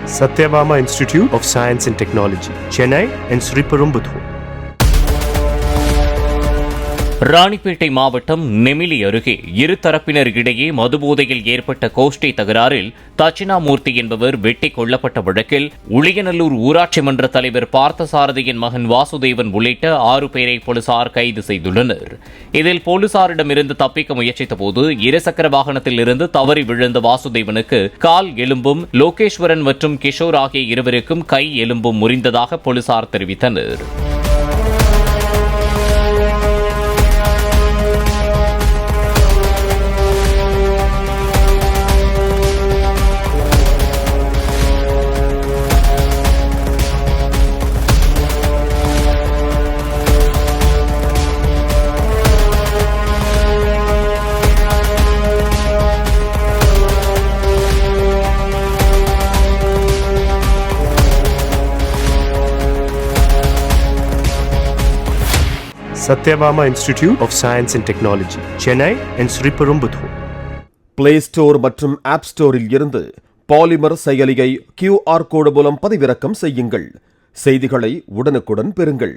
Satyabama Institute of Science and Technology, Chennai and Sriperumbudur. Ranipet மாவட்டம் நெமிலி அருகே இருதரப்பினர் இடையே மதுபோதையில் ஏற்பட்ட கோஷ்டி தகராறில் தட்சிணாமூர்த்தி என்பவர் வெட்டிக் கொல்லப்பட்ட வழக்கில் உளியநல்லூர் ஊராட்சி மன்ற தலைவர் பார்த்தசாரதியின் மகன் வாசுதேவன் உள்ளிட்ட 6 பேரை போலீசார் கைது செய்துள்ளனர். இதில் போலீசாரிடமிருந்து தப்பிக்க முயற்சித்தபோது இருசக்கர வாகனத்தில் இருந்து தவறி விழுந்த வாசுதேவனுக்கு கால் எலும்பும், லோகேஸ்வரன் மற்றும் கிஷோர் ஆகிய இருவருக்கும் கை எலும்பும் முறிந்ததாக போலீசார் தெரிவித்தனர். Satyabama Institute of Science and Technology, Chennai and Sriperumbudur. Play store மற்றும் ஆப் ஸ்டோரில் இருந்து பாலிமர் செயலியை QR கோடு மூலம் பதிவிறக்கம் செய்யுங்கள். செய்திகளை உடனுக்குடன் பெறுங்கள்.